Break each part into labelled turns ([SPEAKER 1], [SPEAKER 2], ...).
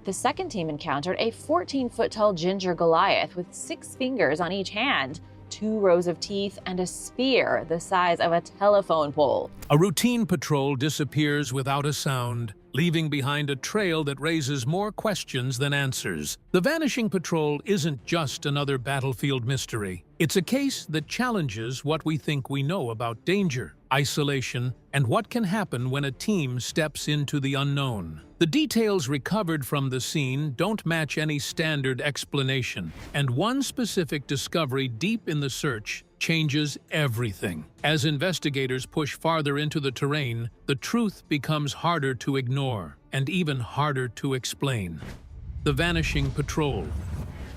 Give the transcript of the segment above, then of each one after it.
[SPEAKER 1] The second team encountered a 14-foot-tall ginger Goliath with 6 fingers on each hand, 2 rows of teeth, and a spear the size of a telephone pole.
[SPEAKER 2] A routine patrol disappears without a sound, leaving behind a trail that raises more questions than answers. The Vanishing Patrol isn't just another battlefield mystery. It's a case that challenges what we think we know about danger, isolation, and what can happen when a team steps into the unknown. The details recovered from the scene don't match any standard explanation, and one specific discovery deep in the search changes everything. As investigators push farther into the terrain, the truth becomes harder to ignore and even harder to explain. The Vanishing Patrol.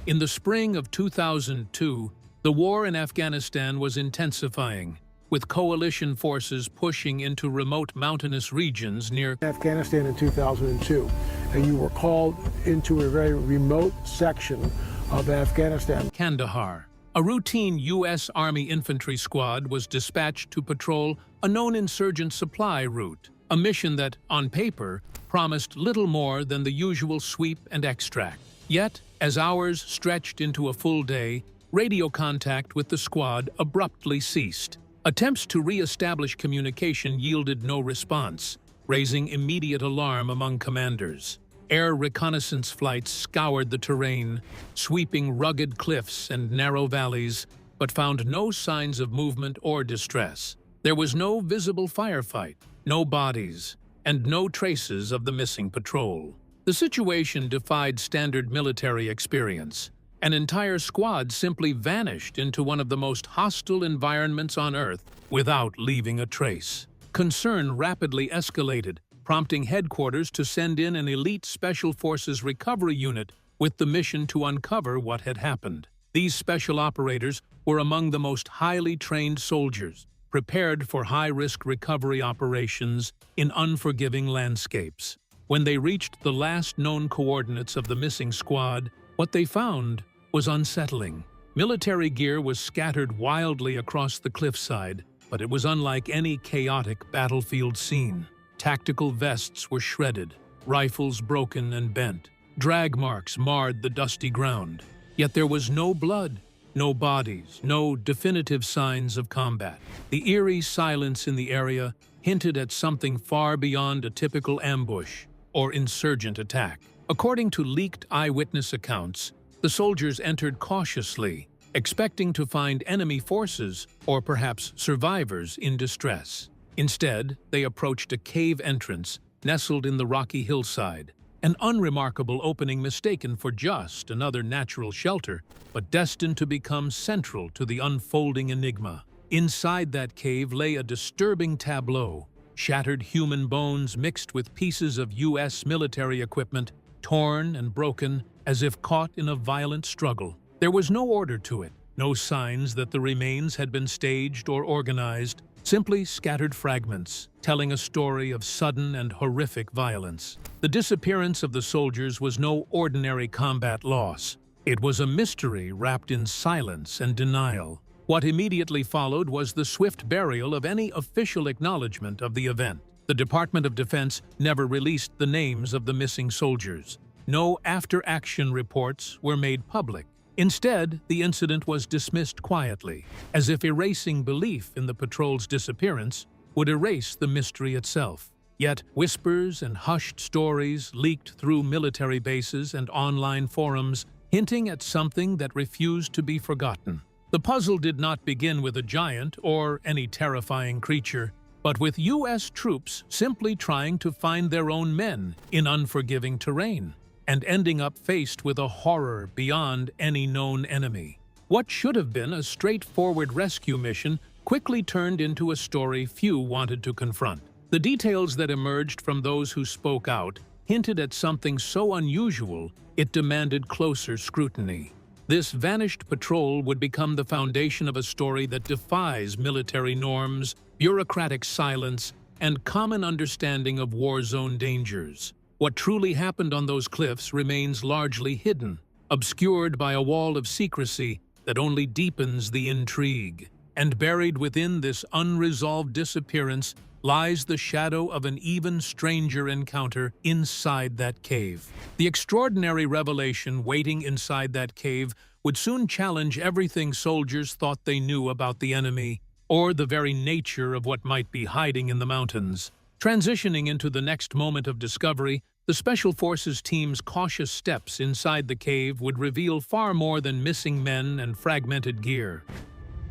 [SPEAKER 2] In the spring of 2002, the war in Afghanistan was intensifying, with coalition forces pushing into remote mountainous regions near
[SPEAKER 3] Afghanistan in 2002, and you were called into a very remote section of Afghanistan.
[SPEAKER 2] Kandahar. A routine U.S. Army infantry squad was dispatched to patrol a known insurgent supply route, a mission that, on paper, promised little more than the usual sweep and extract. Yet, as hours stretched into a full day, radio contact with the squad abruptly ceased. Attempts to re-establish communication yielded no response, raising immediate alarm among commanders. Air reconnaissance flights scoured the terrain, sweeping rugged cliffs and narrow valleys, but found no signs of movement or distress. There was no visible firefight, no bodies, and no traces of the missing patrol. The situation defied standard military experience. An entire squad simply vanished into one of the most hostile environments on Earth without leaving a trace. Concern rapidly escalated, prompting headquarters to send in an elite Special Forces recovery unit with the mission to uncover what had happened. These special operators were among the most highly trained soldiers, prepared for high-risk recovery operations in unforgiving landscapes. When they reached the last known coordinates of the missing squad, what they found was unsettling. Military gear was scattered wildly across the cliffside, but it was unlike any chaotic battlefield scene. Tactical vests were shredded, rifles broken and bent. Drag marks marred the dusty ground. Yet there was no blood, no bodies, no definitive signs of combat. The eerie silence in the area hinted at something far beyond a typical ambush or insurgent attack. According to leaked eyewitness accounts, the soldiers entered cautiously, expecting to find enemy forces or perhaps survivors in distress. Instead, they approached a cave entrance nestled in the rocky hillside, an unremarkable opening mistaken for just another natural shelter, but destined to become central to the unfolding enigma. Inside that cave lay a disturbing tableau, shattered human bones mixed with pieces of U.S. military equipment, torn and broken as if caught in a violent struggle. There was no order to it, no signs that the remains had been staged or organized, simply scattered fragments, telling a story of sudden and horrific violence. The disappearance of the soldiers was no ordinary combat loss. It was a mystery wrapped in silence and denial. What immediately followed was the swift burial of any official acknowledgement of the event. The Department of Defense never released the names of the missing soldiers. No after-action reports were made public. Instead, the incident was dismissed quietly, as if erasing belief in the patrol's disappearance would erase the mystery itself. Yet, whispers and hushed stories leaked through military bases and online forums, hinting at something that refused to be forgotten. The puzzle did not begin with a giant or any terrifying creature, but with U.S. troops simply trying to find their own men in unforgiving terrain, and ending up faced with a horror beyond any known enemy. What should have been a straightforward rescue mission quickly turned into a story few wanted to confront. The details that emerged from those who spoke out hinted at something so unusual it demanded closer scrutiny. This vanished patrol would become the foundation of a story that defies military norms, bureaucratic silence, and common understanding of war zone dangers. What truly happened on those cliffs remains largely hidden, obscured by a wall of secrecy that only deepens the intrigue. And buried within this unresolved disappearance lies the shadow of an even stranger encounter inside that cave. The extraordinary revelation waiting inside that cave would soon challenge everything soldiers thought they knew about the enemy, or the very nature of what might be hiding in the mountains. Transitioning into the next moment of discovery, the Special Forces team's cautious steps inside the cave would reveal far more than missing men and fragmented gear.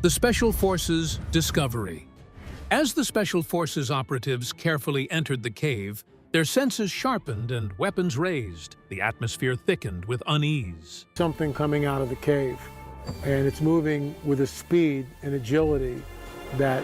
[SPEAKER 2] The Special Forces' discovery. As the Special Forces operatives carefully entered the cave, their senses sharpened and weapons raised. The atmosphere thickened with unease.
[SPEAKER 3] Something coming out of the cave, and it's moving with a speed and agility that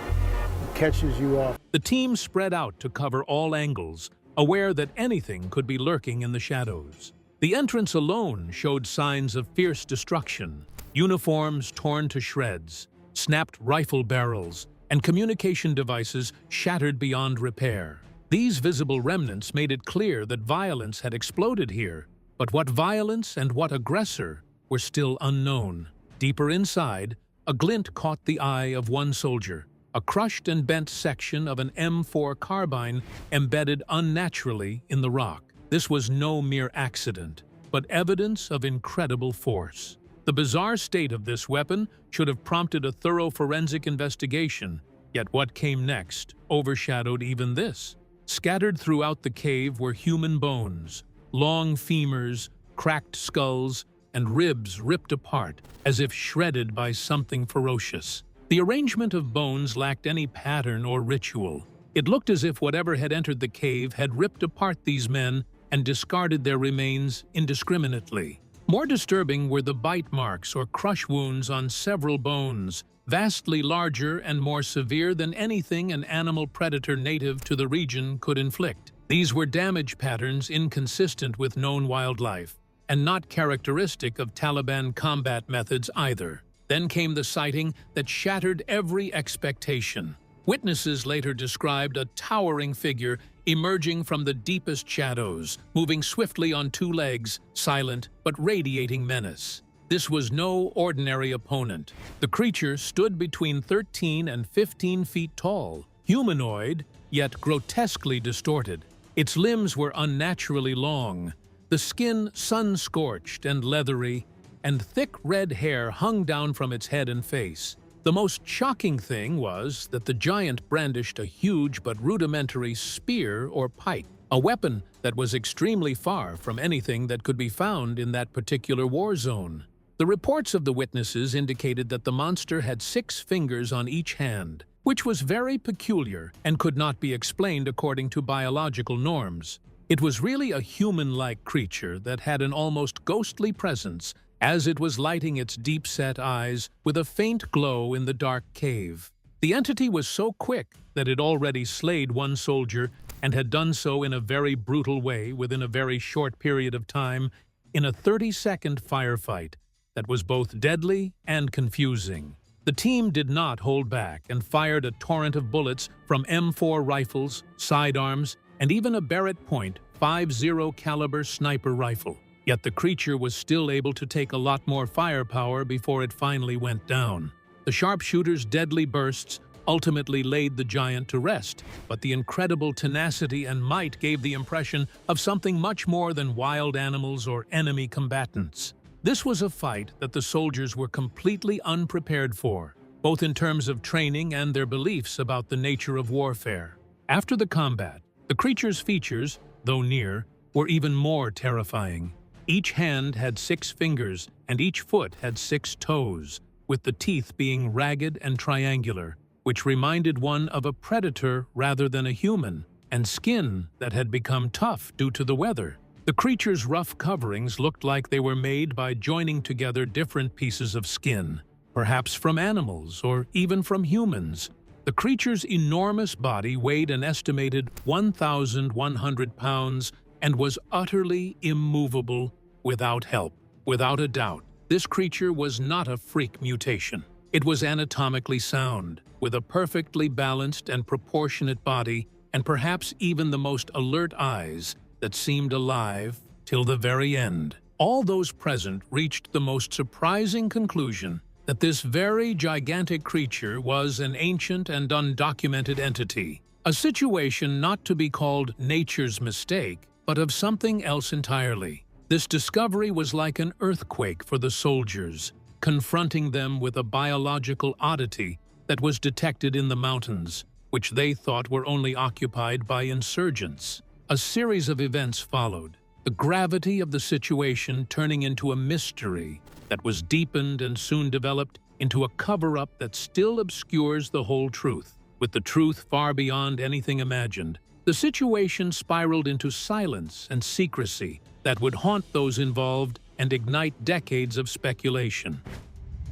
[SPEAKER 3] catches you off.
[SPEAKER 2] The team spread out to cover all angles, aware that anything could be lurking in the shadows. The entrance alone showed signs of fierce destruction. Uniforms torn to shreds, snapped rifle barrels, and communication devices shattered beyond repair. These visible remnants made it clear that violence had exploded here, but what violence and what aggressor were still unknown. Deeper inside, a glint caught the eye of one soldier, a crushed and bent section of an M4 carbine embedded unnaturally in the rock. This was no mere accident, but evidence of incredible force. The bizarre state of this weapon should have prompted a thorough forensic investigation, yet what came next overshadowed even this. Scattered throughout the cave were human bones, long femurs, cracked skulls, and ribs ripped apart, as if shredded by something ferocious. The arrangement of bones lacked any pattern or ritual. It looked as if whatever had entered the cave had ripped apart these men and discarded their remains indiscriminately. More disturbing were the bite marks or crush wounds on several bones, vastly larger and more severe than anything an animal predator native to the region could inflict. These were damage patterns inconsistent with known wildlife, and not characteristic of Taliban combat methods either. Then came the sighting that shattered every expectation. Witnesses later described a towering figure emerging from the deepest shadows, moving swiftly on two legs, silent but radiating menace. This was no ordinary opponent. The creature stood between 13 and 15 feet tall, humanoid, yet grotesquely distorted. Its limbs were unnaturally long, the skin sun-scorched and leathery, and thick red hair hung down from its head and face. The most shocking thing was that the giant brandished a huge but rudimentary spear or pike, a weapon that was extremely far from anything that could be found in that particular war zone. The reports of the witnesses indicated that the monster had 6 fingers on each hand, which was very peculiar and could not be explained according to biological norms. It was really a human-like creature that had an almost ghostly presence as it was lighting its deep-set eyes with a faint glow in the dark cave. The entity was so quick that it already slayed one soldier and had done so in a very brutal way within a very short period of time in a 30-second firefight that was both deadly and confusing. The team did not hold back and fired a torrent of bullets from M4 rifles, sidearms, and even a Barrett .50 caliber sniper rifle. Yet the creature was still able to take a lot more firepower before it finally went down. The sharpshooter's deadly bursts ultimately laid the giant to rest, but the incredible tenacity and might gave the impression of something much more than wild animals or enemy combatants. This was a fight that the soldiers were completely unprepared for, both in terms of training and their beliefs about the nature of warfare. After the combat, the creature's features, though near, were even more terrifying. Each hand had 6 fingers, and each foot had 6 toes, with the teeth being ragged and triangular, which reminded one of a predator rather than a human, and skin that had become tough due to the weather. The creature's rough coverings looked like they were made by joining together different pieces of skin, perhaps from animals or even from humans. The creature's enormous body weighed an estimated 1,100 pounds and was utterly immovable without help. Without a doubt, this creature was not a freak mutation. It was anatomically sound, with a perfectly balanced and proportionate body, and perhaps even the most alert eyes that seemed alive till the very end. All those present reached the most surprising conclusion that this very gigantic creature was an ancient and undocumented entity, A situation not to be called nature's mistake, but of something else entirely. This discovery was like an earthquake for the soldiers, confronting them with a biological oddity that was detected in the mountains, which they thought were only occupied by insurgents. A series of events followed, the gravity of the situation turning into a mystery that was deepened and soon developed into a cover-up that still obscures the whole truth. With the truth far beyond anything imagined, the situation spiraled into silence and secrecy that would haunt those involved and ignite decades of speculation.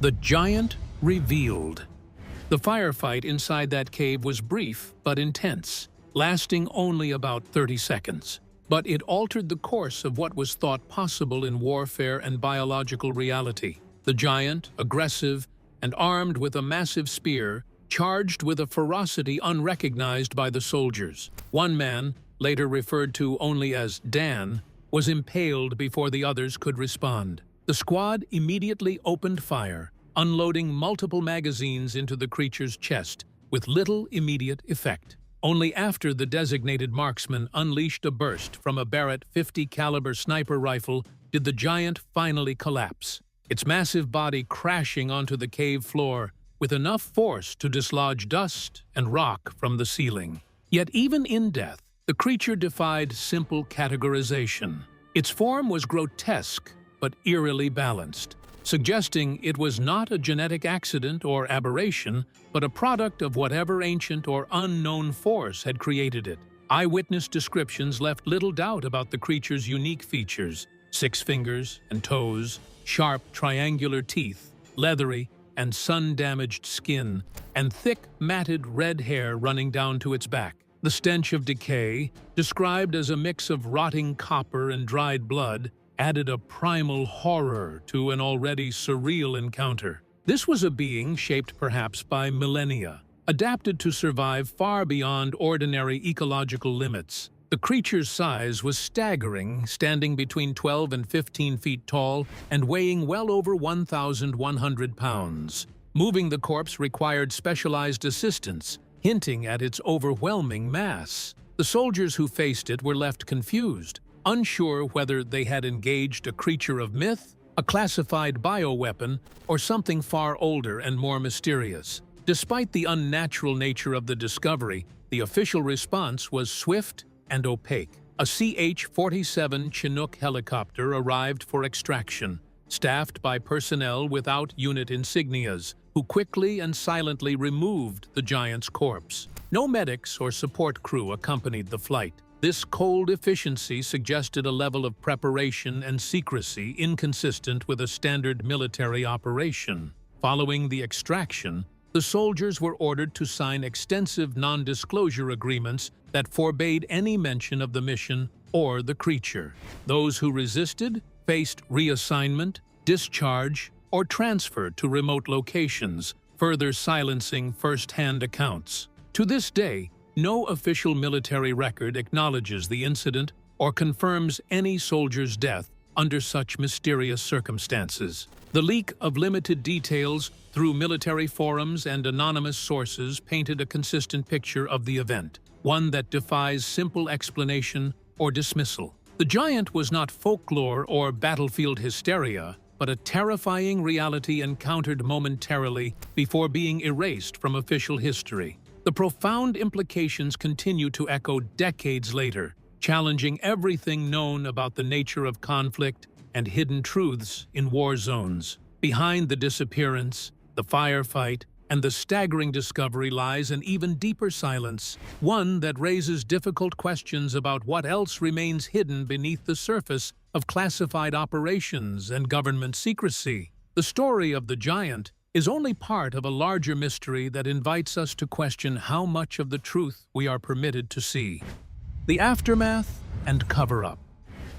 [SPEAKER 2] The giant revealed. The firefight inside that cave was brief but intense, lasting only about 30 seconds. But it altered the course of what was thought possible in warfare and biological reality. The giant, aggressive, and armed with a massive spear, charged with a ferocity unrecognized by the soldiers. One man, later referred to only as Dan, was impaled before the others could respond. The squad immediately opened fire, unloading multiple magazines into the creature's chest, with little immediate effect. Only after the designated marksman unleashed a burst from a Barrett .50 caliber sniper rifle did the giant finally collapse, its massive body crashing onto the cave floor with enough force to dislodge dust and rock from the ceiling. Yet even in death, the creature defied simple categorization. Its form was grotesque but eerily balanced, suggesting it was not a genetic accident or aberration, but a product of whatever ancient or unknown force had created it. Eyewitness descriptions left little doubt about the creature's unique features: 6 fingers and toes, sharp triangular teeth, leathery and sun-damaged skin, and thick, matted red hair running down to its back. The stench of decay, described as a mix of rotting copper and dried blood, added a primal horror to an already surreal encounter. This was a being shaped perhaps by millennia, adapted to survive far beyond ordinary ecological limits. The creature's size was staggering, standing between 12 and 15 feet tall and weighing well over 1,100 pounds. Moving the corpse required specialized assistance, hinting at its overwhelming mass. The soldiers who faced it were left confused, unsure whether they had engaged a creature of myth, a classified bioweapon, or something far older and more mysterious. Despite the unnatural nature of the discovery, the official response was swift and opaque. A CH-47 Chinook helicopter arrived for extraction, staffed by personnel without unit insignias, who quickly and silently removed the giant's corpse. No medics or support crew accompanied the flight. This cold efficiency suggested a level of preparation and secrecy inconsistent with a standard military operation. Following the extraction, the soldiers were ordered to sign extensive non-disclosure agreements that forbade any mention of the mission or the creature. Those who resisted faced reassignment, discharge, or transfer to remote locations, further silencing first-hand accounts. To this day, no official military record acknowledges the incident or confirms any soldier's death under such mysterious circumstances. The leak of limited details through military forums and anonymous sources painted a consistent picture of the event, one that defies simple explanation or dismissal. The giant was not folklore or battlefield hysteria, but a terrifying reality encountered momentarily before being erased from official history. The profound implications continue to echo decades later, challenging everything known about the nature of conflict and hidden truths in war zones. Behind the disappearance, the firefight, and the staggering discovery lies an even deeper silence, one that raises difficult questions about what else remains hidden beneath the surface of classified operations and government secrecy. The story of the giant is only part of a larger mystery that invites us to question how much of the truth we are permitted to see. The aftermath and cover-up.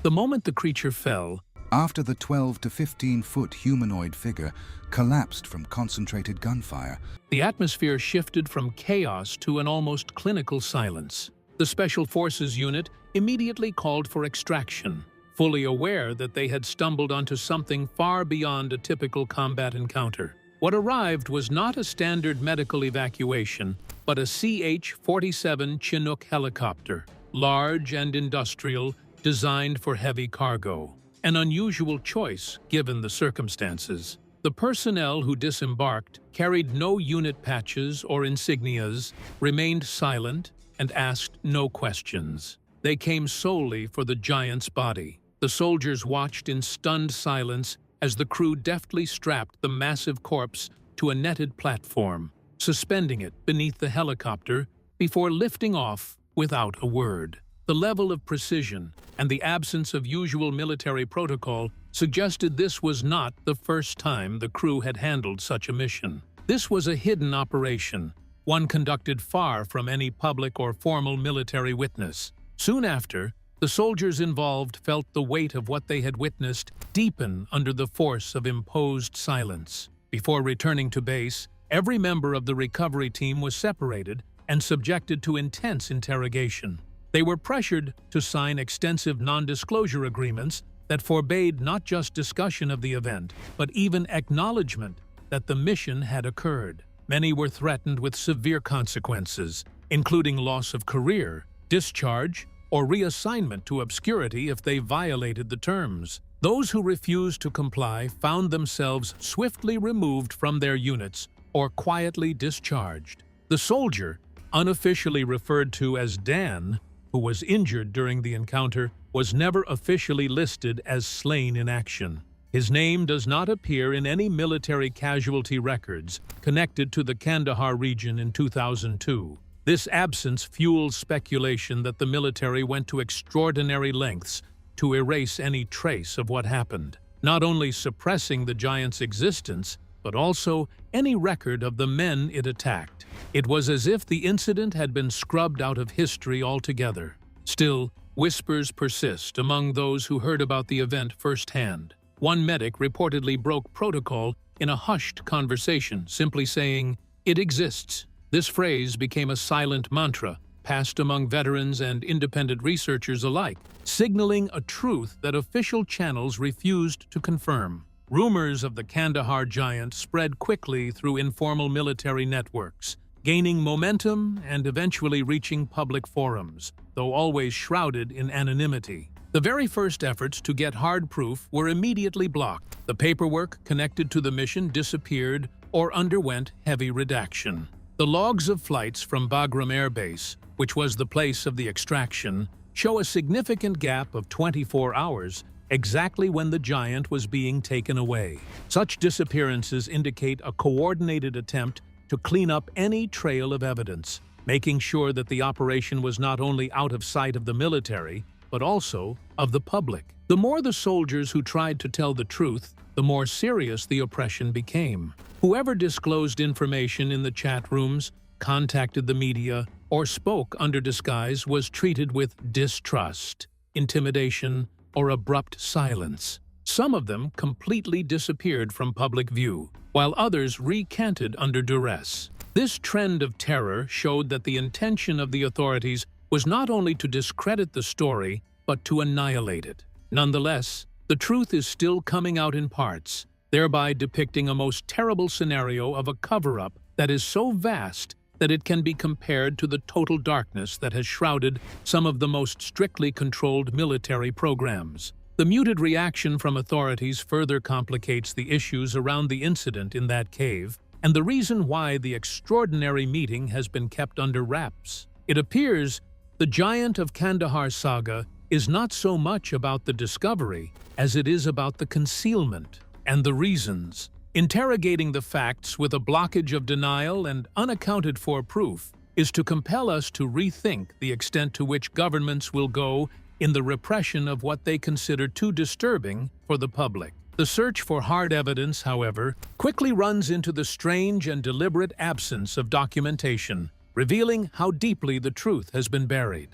[SPEAKER 2] The moment the creature fell,
[SPEAKER 4] after the 12 to 15-foot humanoid figure collapsed from concentrated gunfire,
[SPEAKER 2] the atmosphere shifted from chaos to an almost clinical silence. The Special Forces unit immediately called for extraction, fully aware that they had stumbled onto something far beyond a typical combat encounter. What arrived was not a standard medical evacuation, but a CH-47 Chinook helicopter, large and industrial, designed for heavy cargo. An unusual choice given the circumstances. The personnel who disembarked carried no unit patches or insignias, remained silent, and asked no questions. They came solely for the giant's body. The soldiers watched in stunned silence as the crew deftly strapped the massive corpse to a netted platform, suspending it beneath the helicopter before lifting off without a word. The level of precision and the absence of usual military protocol suggested this was not the first time the crew had handled such a mission. This was a hidden operation, one conducted far from any public or formal military witness. Soon after, the soldiers involved felt the weight of what they had witnessed deepen under the force of imposed silence. Before returning to base, every member of the recovery team was separated and subjected to intense interrogation. They were pressured to sign extensive non-disclosure agreements that forbade not just discussion of the event, but even acknowledgement that the mission had occurred. Many were threatened with severe consequences, including loss of career, discharge, or reassignment to obscurity if they violated the terms. Those who refused to comply found themselves swiftly removed from their units or quietly discharged. The soldier, unofficially referred to as Dan, who was injured during the encounter, was never officially listed as slain in action. His name does not appear in any military casualty records connected to the Kandahar region in 2002. This absence fuels speculation that the military went to extraordinary lengths to erase any trace of what happened, not only suppressing the giant's existence, but also any record of the men it attacked. It was as if the incident had been scrubbed out of history altogether. Still, whispers persist among those who heard about the event firsthand. One medic reportedly broke protocol in a hushed conversation, simply saying, "It exists." This phrase became a silent mantra, passed among veterans and independent researchers alike, signaling a truth that official channels refused to confirm. Rumors of the Kandahar giant spread quickly through informal military networks, gaining momentum and eventually reaching public forums, though always shrouded in anonymity. The very first efforts to get hard proof were immediately blocked. The paperwork connected to the mission disappeared or underwent heavy redaction. The logs of flights from Bagram Air Base, which was the place of the extraction, show a significant gap of 24 hours, exactly when the giant was being taken away. Such disappearances indicate a coordinated attempt to clean up any trail of evidence, making sure that the operation was not only out of sight of the military, but also of the public. The more the soldiers who tried to tell the truth, the more serious the oppression became. Whoever disclosed information in the chat rooms, contacted the media, or spoke under disguise was treated with distrust, intimidation, or abrupt silence. Some of them completely disappeared from public view, while others recanted under duress. This trend of terror showed that the intention of the authorities was not only to discredit the story, but to annihilate it. Nonetheless, the truth is still coming out in parts, thereby depicting a most terrible scenario of a cover-up that is so vast that it can be compared to the total darkness that has shrouded some of the most strictly controlled military programs. The muted reaction from authorities further complicates the issues around the incident in that cave, and the reason why the extraordinary meeting has been kept under wraps. It appears the Giant of Kandahar saga is not so much about the discovery as it is about the concealment and the reasons. Interrogating the facts with a blockage of denial and unaccounted-for proof is to compel us to rethink the extent to which governments will go in the repression of what they consider too disturbing for the public. The search for hard evidence, however, quickly runs into the strange and deliberate absence of documentation, revealing how deeply the truth has been buried.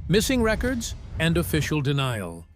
[SPEAKER 2] Missing records and official denial.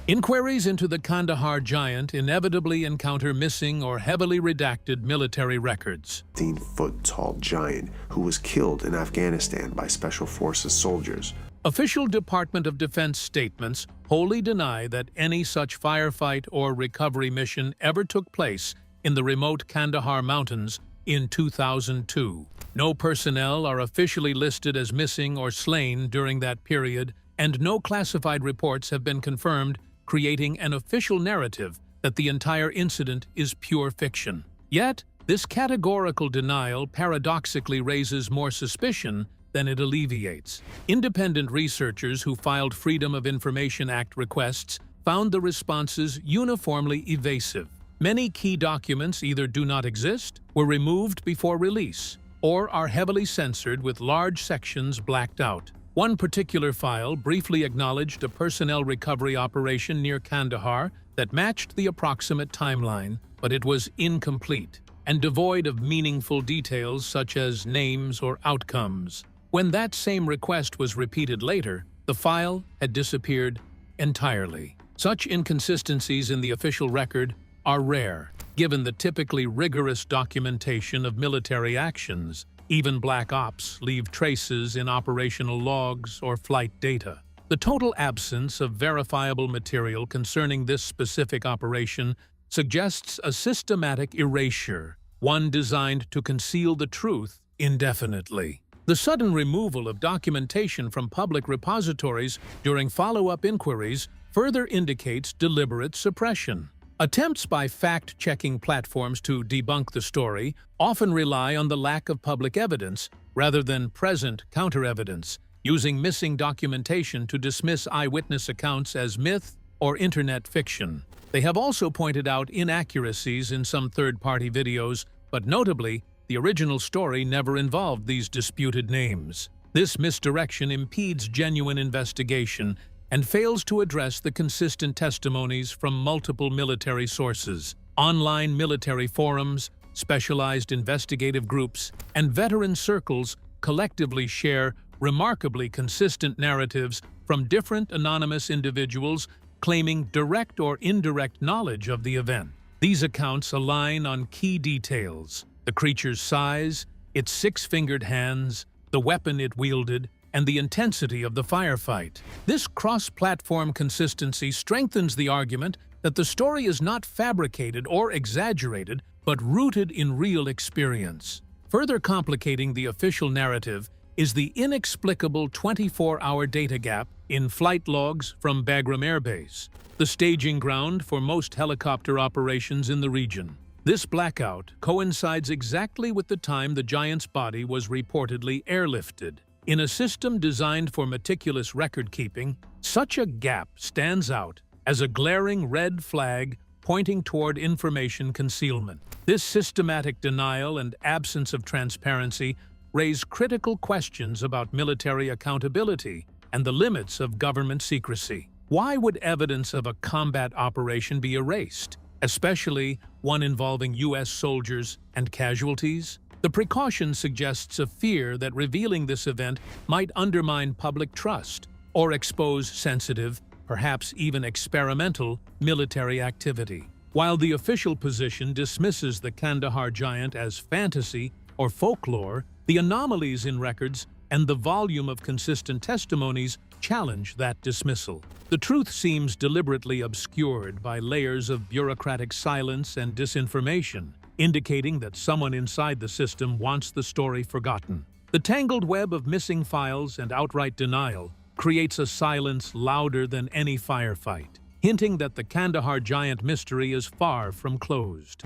[SPEAKER 2] Inquiries into the Kandahar giant inevitably encounter missing or heavily redacted military records.
[SPEAKER 5] 15-foot-tall giant who was killed in Afghanistan by Special Forces soldiers.
[SPEAKER 2] Official Department of Defense statements wholly deny that any such firefight or recovery mission ever took place in the remote Kandahar Mountains in 2002. No personnel are officially listed as missing or slain during that period, and no classified reports have been confirmed, creating an official narrative that the entire incident is pure fiction. Yet, this categorical denial paradoxically raises more suspicion than it alleviates. Independent researchers who filed Freedom of Information Act requests found the responses uniformly evasive. Many key documents either do not exist, were removed before release, or are heavily censored with large sections blacked out. One particular file briefly acknowledged a personnel recovery operation near Kandahar that matched the approximate timeline, but it was incomplete and devoid of meaningful details such as names or outcomes. When that same request was repeated later, the file had disappeared entirely. Such inconsistencies in the official record are rare, given the typically rigorous documentation of military actions. Even black ops leave traces in operational logs or flight data. The total absence of verifiable material concerning this specific operation suggests a systematic erasure, one designed to conceal the truth indefinitely. The sudden removal of documentation from public repositories during follow-up inquiries further indicates deliberate suppression. Attempts by fact-checking platforms to debunk the story often rely on the lack of public evidence rather than present counter-evidence, using missing documentation to dismiss eyewitness accounts as myth or internet fiction. They have also pointed out inaccuracies in some third-party videos, but notably, the original story never involved these disputed names. This misdirection impedes genuine investigation and fails to address the consistent testimonies from multiple military sources. Online military forums, specialized investigative groups, and veteran circles collectively share remarkably consistent narratives from different anonymous individuals claiming direct or indirect knowledge of the event. These accounts align on key details: the creature's size, its six-fingered hands, the weapon it wielded, and the intensity of the firefight. This cross-platform consistency strengthens the argument that the story is not fabricated or exaggerated, but rooted in real experience. Further complicating the official narrative is the inexplicable 24-hour data gap in flight logs from Bagram Air Base, the staging ground for most helicopter operations in the region. This blackout coincides exactly with the time the giant's body was reportedly airlifted. In a system designed for meticulous record-keeping, such a gap stands out as a glaring red flag pointing toward information concealment. This systematic denial and absence of transparency raise critical questions about military accountability and the limits of government secrecy. Why would evidence of a combat operation be erased, especially one involving U.S. soldiers and casualties? The precaution suggests a fear that revealing this event might undermine public trust or expose sensitive, perhaps even experimental, military activity. While the official position dismisses the Kandahar giant as fantasy or folklore, the anomalies in records and the volume of consistent testimonies challenge that dismissal. The truth seems deliberately obscured by layers of bureaucratic silence and disinformation, indicating that someone inside the system wants the story forgotten. The tangled web of missing files and outright denial creates a silence louder than any firefight, hinting that the Kandahar giant mystery is far from closed.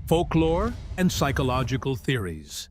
[SPEAKER 2] Folklore and psychological theories.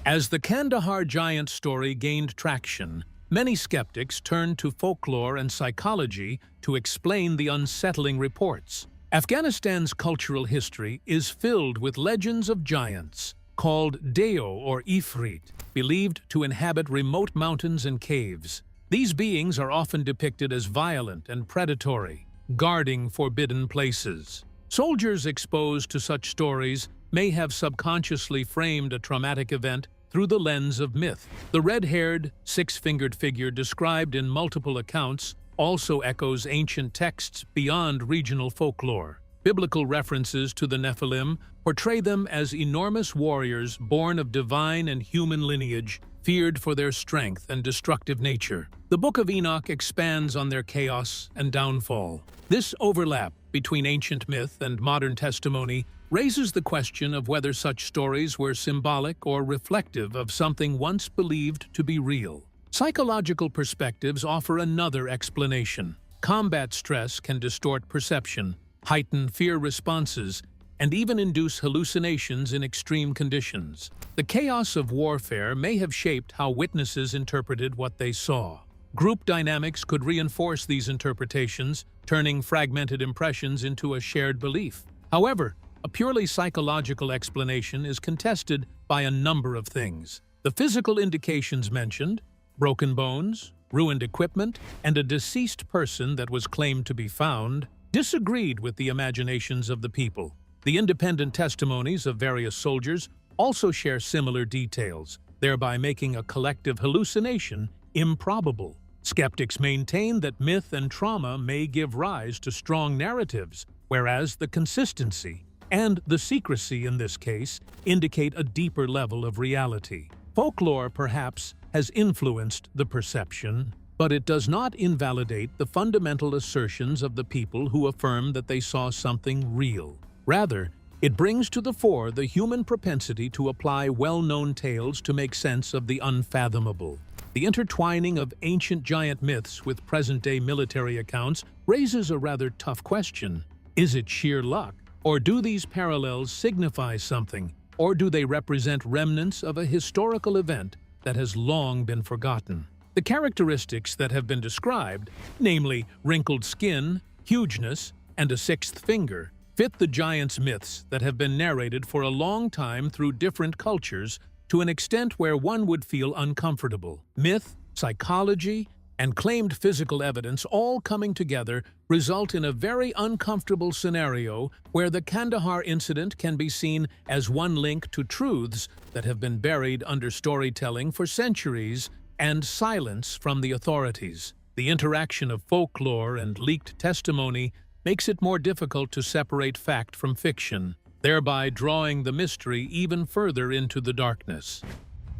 [SPEAKER 2] As the Kandahar giant story gained traction, many skeptics turned to folklore and psychology to explain the unsettling reports. Afghanistan's cultural history is filled with legends of giants, called Deo or Ifrit, believed to inhabit remote mountains and caves. These beings are often depicted as violent and predatory, guarding forbidden places. Soldiers exposed to such stories may have subconsciously framed a traumatic event through the lens of myth. The red-haired, six-fingered figure described in multiple accounts also echoes ancient texts beyond regional folklore. Biblical references to the Nephilim portray them as enormous warriors born of divine and human lineage, feared for their strength and destructive nature. The Book of Enoch expands on their chaos and downfall. This overlap between ancient myth and modern testimony raises the question of whether such stories were symbolic or reflective of something once believed to be real. Psychological perspectives offer another explanation. Combat stress can distort perception, heighten fear responses, and even induce hallucinations in extreme conditions. The chaos of warfare may have shaped how witnesses interpreted what they saw. Group dynamics could reinforce these interpretations, turning fragmented impressions into a shared belief. However, a purely psychological explanation is contested by a number of things. The physical indications mentioned, broken bones, ruined equipment, and a deceased person that was claimed to be found, disagreed with the imaginations of the people. The independent testimonies of various soldiers also share similar details, thereby making a collective hallucination improbable. Skeptics maintain that myth and trauma may give rise to strong narratives, whereas the consistency and the secrecy in this case indicate a deeper level of reality. Folklore, perhaps, has influenced the perception, but it does not invalidate the fundamental assertions of the people who affirm that they saw something real. Rather, it brings to the fore the human propensity to apply well-known tales to make sense of the unfathomable. The intertwining of ancient giant myths with present-day military accounts raises a rather tough question. Is it sheer luck? Or do these parallels signify something? Or do they represent remnants of a historical event that has long been forgotten? The characteristics that have been described, namely wrinkled skin, hugeness, and a sixth finger, fit the giants' myths that have been narrated for a long time through different cultures to an extent where one would feel uncomfortable. Myth, psychology, and claimed physical evidence all coming together result in a very uncomfortable scenario where the Kandahar incident can be seen as one link to truths that have been buried under storytelling for centuries and silence from the authorities. The interaction of folklore and leaked testimony makes it more difficult to separate fact from fiction, thereby drawing the mystery even further into the darkness.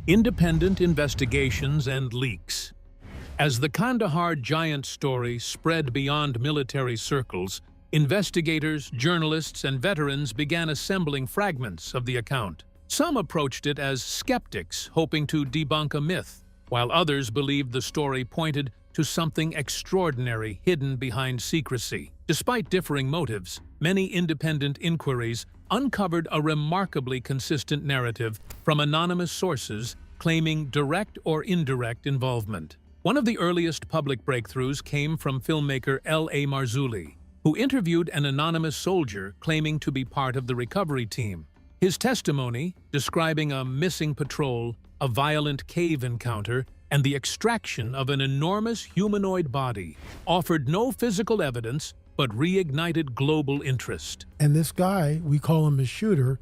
[SPEAKER 2] Independent investigations and leaks. As the Kandahar giant story spread beyond military circles, investigators, journalists, and veterans began assembling fragments of the account. Some approached it as skeptics hoping to debunk a myth, while others believed the story pointed to something extraordinary hidden behind secrecy. Despite differing motives, many independent inquiries uncovered a remarkably consistent narrative from anonymous sources claiming direct or indirect involvement. One of the earliest public breakthroughs came from filmmaker L.A. Marzulli, who interviewed an anonymous soldier claiming to be part of the recovery team. His testimony, describing a missing patrol, a violent cave encounter, and the extraction of an enormous humanoid body, offered no physical evidence but reignited global interest.
[SPEAKER 6] And this guy, we call him a shooter.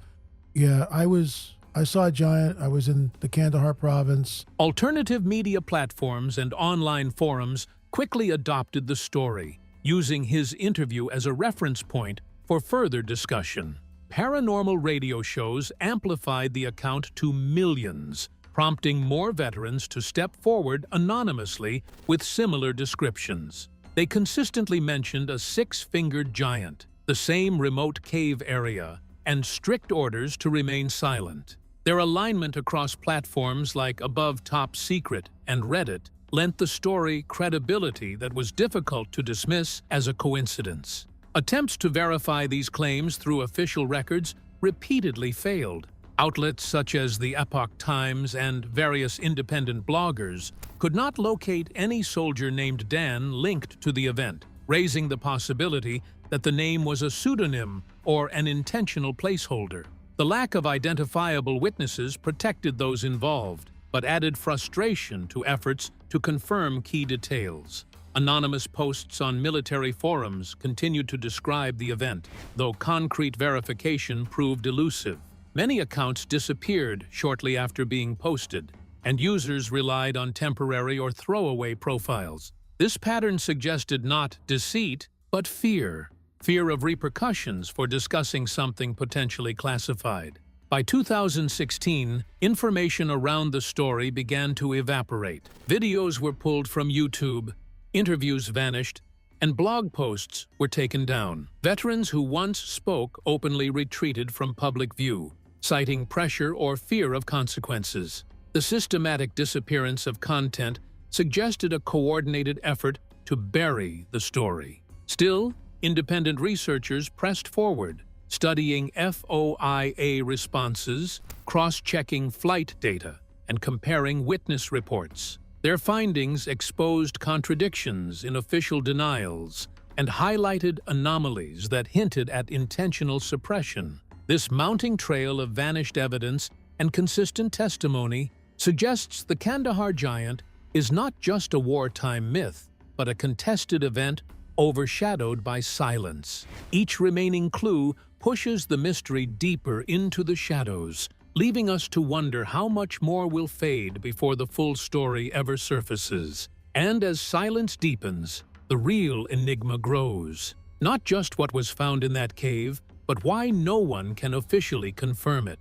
[SPEAKER 6] Yeah, I saw a giant. I was in the Kandahar province.
[SPEAKER 2] Alternative media platforms and online forums quickly adopted the story, using his interview as a reference point for further discussion. Paranormal radio shows amplified the account to millions, prompting more veterans to step forward anonymously with similar descriptions. They consistently mentioned a six-fingered giant, the same remote cave area, and strict orders to remain silent. Their alignment across platforms like Above Top Secret and Reddit lent the story credibility that was difficult to dismiss as a coincidence. Attempts to verify these claims through official records repeatedly failed. Outlets such as the Epoch Times and various independent bloggers could not locate any soldier named Dan linked to the event, raising the possibility that the name was a pseudonym or an intentional placeholder. The lack of identifiable witnesses protected those involved, but added frustration to efforts to confirm key details. Anonymous posts on military forums continued to describe the event, though concrete verification proved elusive. Many accounts disappeared shortly after being posted, and users relied on temporary or throwaway profiles. This pattern suggested not deceit, but fear of repercussions for discussing something potentially classified. By 2016, information around the story began to evaporate. Videos were pulled from YouTube, interviews vanished, and blog posts were taken down. Veterans who once spoke openly retreated from public view, citing pressure or fear of consequences. The systematic disappearance of content suggested a coordinated effort to bury the story. Still, independent researchers pressed forward, studying FOIA responses, cross-checking flight data, and comparing witness reports. Their findings exposed contradictions in official denials and highlighted anomalies that hinted at intentional suppression. This mounting trail of vanished evidence and consistent testimony suggests the Kandahar giant is not just a wartime myth, but a contested event overshadowed by silence. Each remaining clue pushes the mystery deeper into the shadows, leaving us to wonder how much more will fade before the full story ever surfaces. And as silence deepens, the real enigma grows. Not just what was found in that cave, but why no one can officially confirm it.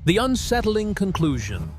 [SPEAKER 2] The unsettling conclusion.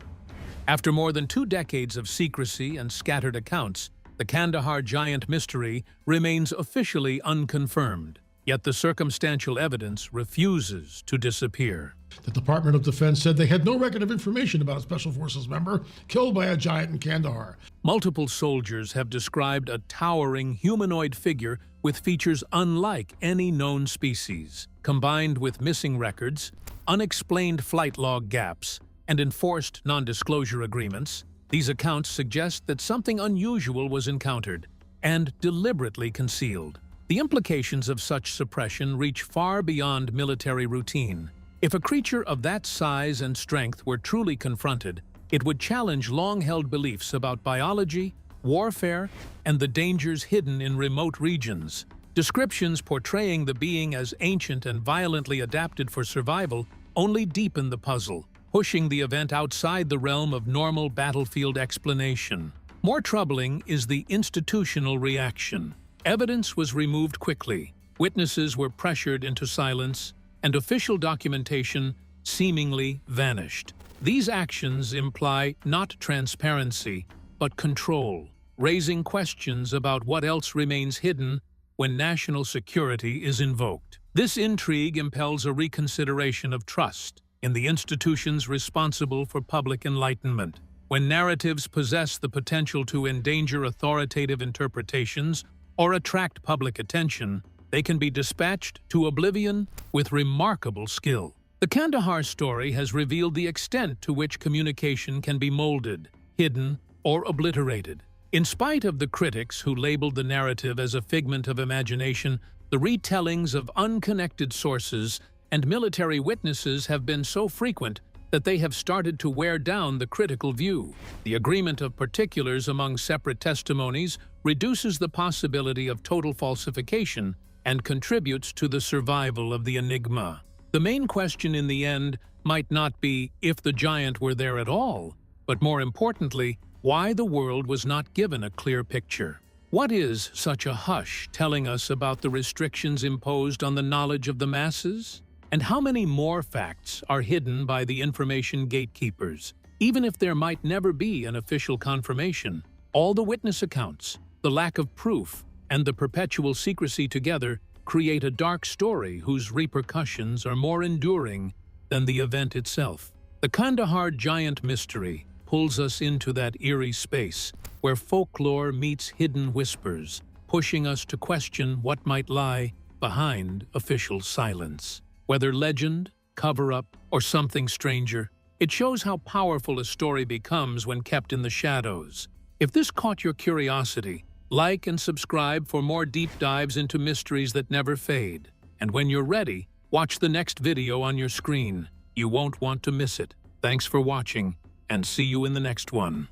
[SPEAKER 2] After more than 2 decades of secrecy and scattered accounts, the Kandahar giant mystery remains officially unconfirmed, yet the circumstantial evidence refuses to disappear.
[SPEAKER 7] The Department of Defense said they had no record of information about a Special Forces member killed by a giant in Kandahar.
[SPEAKER 2] Multiple soldiers have described a towering humanoid figure with features unlike any known species. Combined with missing records, unexplained flight log gaps, and enforced non-disclosure agreements, these accounts suggest that something unusual was encountered and deliberately concealed. The implications of such suppression reach far beyond military routine. If a creature of that size and strength were truly confronted, it would challenge long-held beliefs about biology, warfare, and the dangers hidden in remote regions. Descriptions portraying the being as ancient and violently adapted for survival only deepen the puzzle, pushing the event outside the realm of normal battlefield explanation. More troubling is the institutional reaction. Evidence was removed quickly, witnesses were pressured into silence, and official documentation seemingly vanished. These actions imply not transparency, but control, raising questions about what else remains hidden when national security is invoked. This intrigue impels a reconsideration of trust in the institutions responsible for public enlightenment. When narratives possess the potential to endanger authoritative interpretations or attract public attention, they can be dispatched to oblivion with remarkable skill. The Kandahar story has revealed the extent to which communication can be molded, hidden, or obliterated. In spite of the critics who labeled the narrative as a figment of imagination, the retellings of unconnected sources and military witnesses have been so frequent that they have started to wear down the critical view. The agreement of particulars among separate testimonies reduces the possibility of total falsification and contributes to the survival of the enigma. The main question in the end might not be if the giant were there at all, but more importantly, why the world was not given a clear picture. What is such a hush telling us about the restrictions imposed on the knowledge of the masses? And how many more facts are hidden by the information gatekeepers? Even if there might never be an official confirmation, all the witness accounts, the lack of proof, and the perpetual secrecy together create a dark story whose repercussions are more enduring than the event itself. The Kandahar giant mystery pulls us into that eerie space where folklore meets hidden whispers, pushing us to question what might lie behind official silence. Whether legend, cover-up, or something stranger, it shows how powerful a story becomes when kept in the shadows. If this caught your curiosity, like and subscribe for more deep dives into mysteries that never fade. And when you're ready, watch the next video on your screen. You won't want to miss it. Thanks for watching, and see you in the next one.